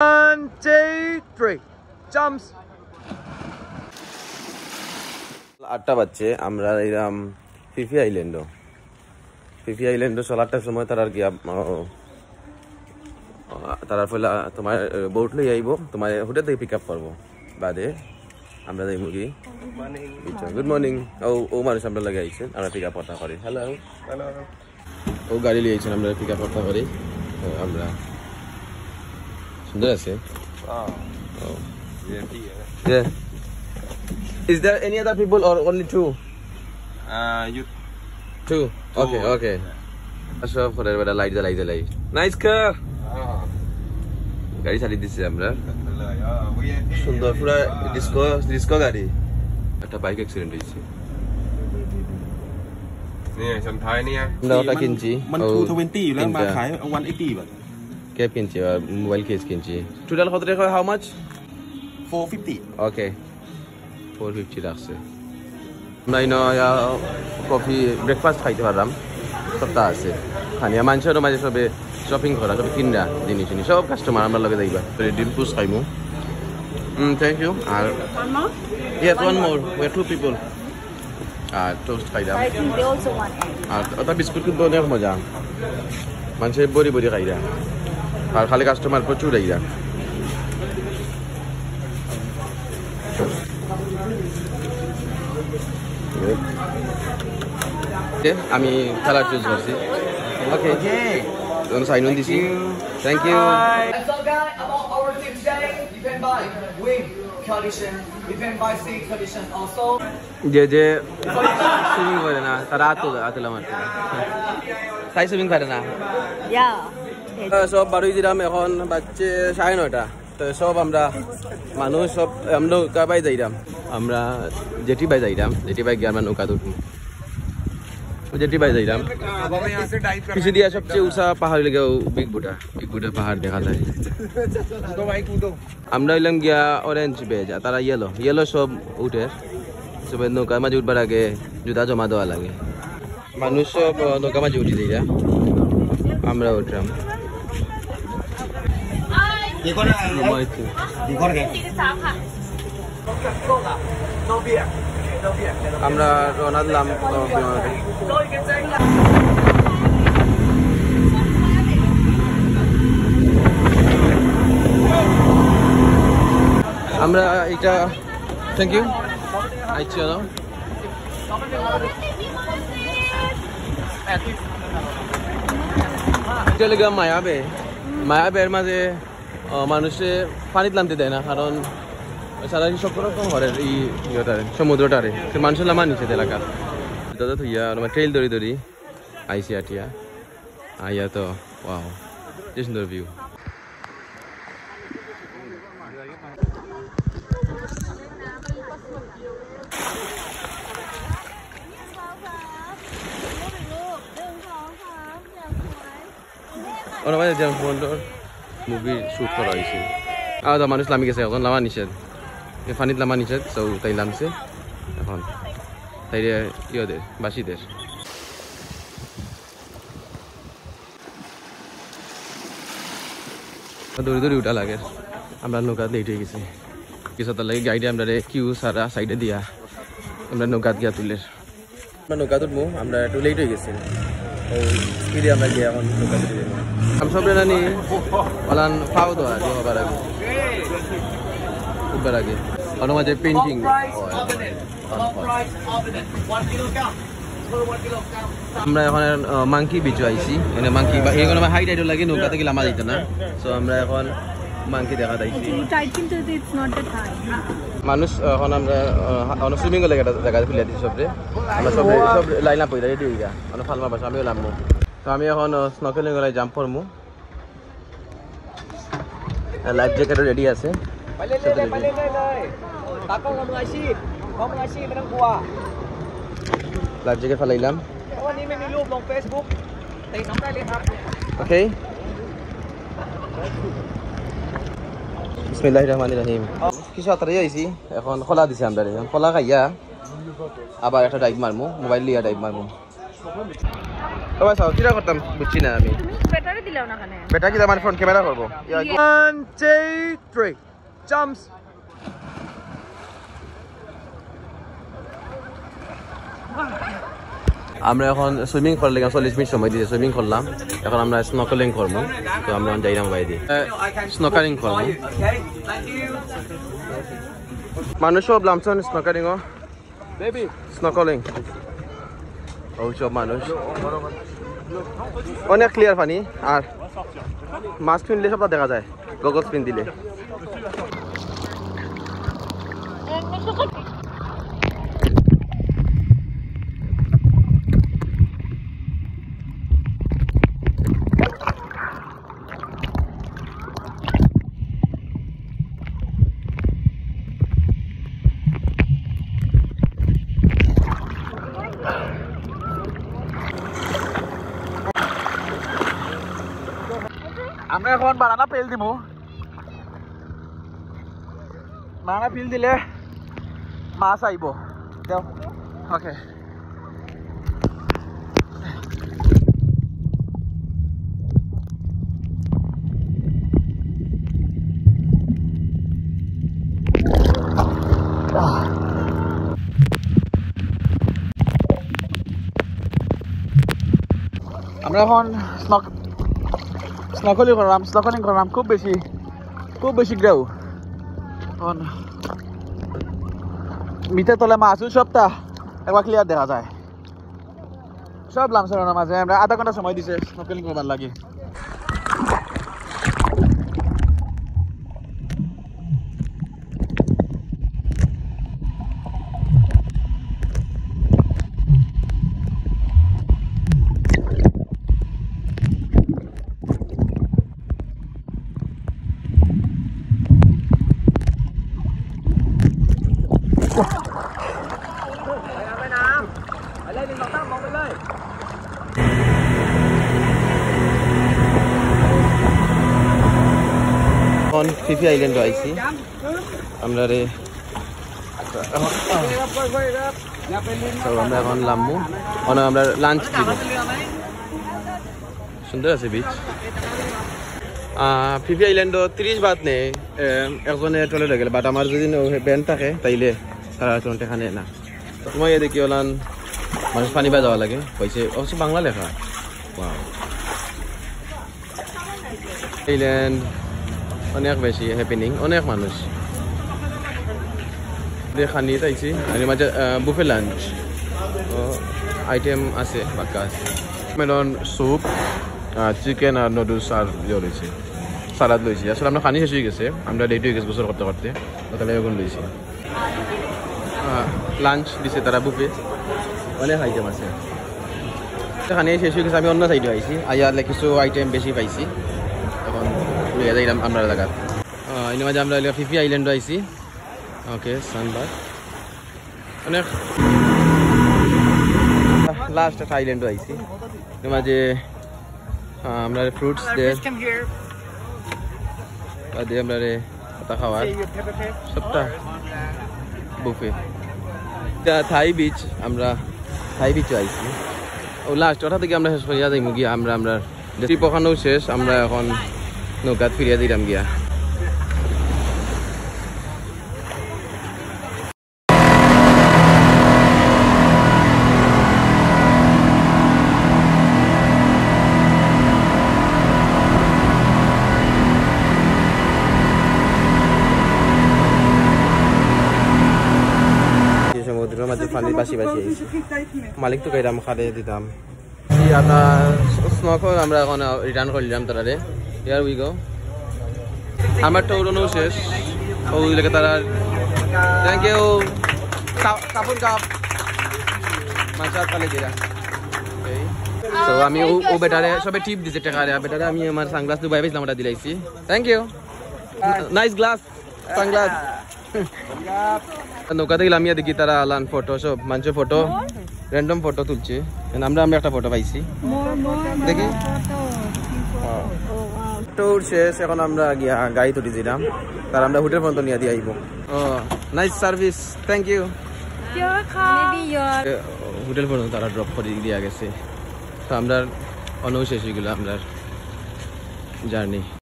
1, 2, 3. Jumps. 8টা বাজছে আমরা এরকম ফিফি আইল্যান্ডও চলারটার সময় তার আর কি তার ফলে তোমার বোট লই আইব তোমার হোটেল থেকে পিক আপ করবো বাদে আমরা যাই মুগি গুড মর্নিং ও মানুষ আমরা লাগে আইছেন আমরা পিক আপ করতে পারি হ্যালো ও গাড়ি লিয়ে আইছেন আমরা পিক আপ করতে পারি আমরা সুন্দর আছে yeah. Is there any other people or only two? You Two. Okay. So for the light. Nice car. গাড়ি চালিয়ে দিচ্ছি আমরা সুন্দর পুরো ডিস্কো গাড়ি একটা বাইক অ্যাক্সিডেন্ট হয়েছেนี่ฉันท้ายเนี่ย เราตะকিনছিมัน 220อยู่แล้วมาขาย180 บาท แค่কিনছি মোবাইল কেস কিনছি টোটাল কত টাকা হাউ মাচ 450 ওকে 450 রাখছে আমরা ইনো কফি ব্রেকফাস্ট খাইতে পারলাম সপ্তাহ আছে খানিয়া মানুষেরও মাঝে সবে শপিং করা সবে কিনা জিনিস সব কাস্টমার আমরা লগে যাইবা ডিম পুস খাইমু থ্যাংক ইউ আর one more we are 2 people আর টোস্ট খাইলাম আর ওটা বিস্কুট কিন্তু অনেক মজা মানুষের বড়ি খাইরা আর খালি কাস্টমার প্রচুর আইরা আমি কালার চুজ করছি ওকে সাইন অন দিছি thank you So guys, about our team today, you can buy wing condition, you can buy seat condition also. যে সুইমিং করে না তারা আতলা মারতে তাই সুইমিং করে না সব বাড়ি দিলাম এখন বাচ্চে 9:30 তো সব আমরা মানুষ সব আমরা কাবাই যাইলাম আমরা জেটি বাই গিয়ে আমরা নৌকা উঠবো জেটি বাই যাইলাম পিছিয়ে দিয়া সবচেয়ে উঁচা পাহাড় লেগে বিগ বুটা পাহাড় দেখা যায় আমরা হইলাম গিয়া অরেঞ্জ বেজ আর তারা ইয়েলো সব উঠে সব নৌকার মাঝে উঠবার আগে জুতা জমা দেওয়া লাগে মানুষ সব নৌকা মাঝে উঠে যাইরা আমরা উঠলাম আমরা রওনা দিলাম আমরা এটা থ্যাংক ইউ আইছি না এটা লেগে মায়াবের মাঝে মানুষে পানিতে নামতে দেয় না কারণ সারা সব রকম ঘরের ইয়েটারে সমুদ্রটারে সে মানুষের নামা নিচে এলাকা দাদা থইয়া ট্রেল দড়ি আইসি আইয়া তো ওয়াও কি সুন্দর ভিউ ওরা যেমন মুভি শুট করা হয়েছে আর মানুষ নামি গেছে এখন নামা নিষেধ ফানিত নামা নিষেধ সব তাই নামছে এখন তাই ইয়েদের বাসীদের দৌড়ি উঠা লাগে আমরা নৌকা লেট হয়ে গেছি কিছু তার লাগে গাইডে আমরা কিউ সারা সাইডে দিয়া আমরা নৌকাত গিয়া তুলে আমরা নৌকা তুলবো আমরা একটু লেট হয়ে গেছি স্পিডে আমরা গিয়ে এখন নৌকা তুলে আমি সব রানি অলান পাও দেওয়া হবার আগে উঠবার আগে অন্য মাঝে পেন্টিং আমরা এখন মাংকি বিচু আইছি মানে মাংকি এখন আমার হাইট আইডল লাগে নৌকা থেকে লামা দিতে না সো আমরা এখন মাংকি দেখা যাইছি মানুষ এখন আমরা সুইমিং এর জায়গা খুলে দিচ্ছি সবরে আমরা সব লাইন আপ রেডি হয়ে গা আমরা ফালমা বাসা আমিও নামবো তো আমি এখন স্নর্কেলিং এর জাম্প করবো লাইফ জ্যাকেটও রেডি আছে লাইফ জ্যাকেট ফালাইলাম ওকে বিসমিল্লাহির রহমানির রহিম কিছু আতারে আইছি এখন খোলা দিছে আমরা খোলা খাইয়া আবার একটা ডাইভ মারমু মোবাইল লিয়া ডাইভ মারমু তবে চাও কিরা করতাম বুঝছি না আমি ব্যাটারি দিলাও না কানে ব্যাটারি কি আমার ফ্রন্ট ক্যামেরা করবো 1 2 3 জাম্পস আমরা এখন সুইমিং করলে 40 মিনিট সময় দিয়েছে সুইমিং করলাম এখন আমরা স্নর্কেলিং করবো তো আমরা যাইলাম বাইরে স্নর্কেলিং করবো মানুষ সব লামছন স্নর্কেলিং বেবি স্নর্কেলিং ও সব মানুষ অনেক ক্লিয়ার পানি আর মাস্ক পিনলে সবটা দেখা যায় গগলস পিন দিলে আমরা এখন বানানা পেল দিব বানানা পিল দিলে মাছ আইব দেও ওকে আমরা এখন স্নর্কেলিং করলাম খুব বেশি গ্রাউ মিঠে তলে মাছ সবটা একবার ক্লিয়ার দেখা যায় সব লামছনের মাঝে আমরা আধা ঘন্টা সময় দিছে স্নর্কেলিং করবার লাগে ফিফি আইল্যান্ড আইছি আমরা রে আমরা এখন লামু আমরা লাঞ্চ দিব সুন্দর আছে বিচ ফিফি আইল্যান্ডও 30 বাত নেই একজনে টয়লেট হয়ে গেল বাট আমার যদি ব্যান্ড থাকে তাইলে সারা টয়লেট এখানে না তোমার এদিকে কি হলান মানুষ পানি বা যাওয়া লাগে কইছে অবশ্য বাংলা লেখা আইল্যান্ড অনেক বেশি হ্যাপেনিং অনেক মানুষ খানি তাইছি আর মাঝে বুফে লাঞ্চ আইটেম আছে বাক্কা আছে মেলন স্যুপ চিকেন আর নুডলস আর ইয়ে রয়েছে সালাদ লইছি আসলে আমরা খানি শেষ হয়ে গেছে আমরা লেট হয়ে গেছে গোসল করতে করতে তাহলে এখন লইছি লাঞ্চ দিছে তারা বুফে অনেক আইটেম আছে খানি শেষ হয়ে গেছে আমি অন্য সাইডে আইছি আইয়ার কিছু আইটেম বেশি পাইছি তখন লইয়া যাইলাম আমরা জায়গা এর মাঝে আমরা ফিফি আইল্যান্ডে আইছি ওকে সানবার অনেক লাস্ট একটা আইল্যান্ডে আইছি এর মাঝে আমরা ফ্রুটস দিয়ে আমরা কথা খাওয়ার সবটা বুফে থাই বিচ আমরা থাই বিচে আইছি ও লাস্ট ওটা থেকে আমরা শেষ করিয়া যাইমু গিয়া আমরা ট্রিপ ওখানেও শেষ আমরা এখন নৌকাত ফিরিয়া দিলাম গিয়া সমুদ্রের মাঝে পানির পাশে মালিক তো কাইরাম খারে দিতাম স্নর্কেল আমরা এখন রিটার্ন করলাম তারারে হিয়ার উই গো আমার তো উড়ানো শেষ ওইগুলোকে তারা থ্যাংক ইউ কাপুর কাপ মাছ পালে দিলা তো আমি ও বেটারে সবে টিপ দিছে টাকারে বেটারে আমি আমার সানগ্লাস দুবাই পাইছিলাম ওটা দিলাইছি thank you nice glass sunglass নৌকাতে গেলাম ইয়া দেখি তারা আলান ফটো সব মানুষের ফটো র্যান্ডম ফটো তুলছে আমরা একটা ফটো পাইছি দেখি ট্যুর শেষ এখন আমরা গিয়া গাড়ি তুলি দিলাম তার আমরা হোটেল পর্যন্ত নিয়ে দিয়ে আইব nice service thank you hotel পর্যন্ত তারা ড্রপ করে দিয়া গেছে তো আমরা অনুশেষ এগুলো আমরা জার্নি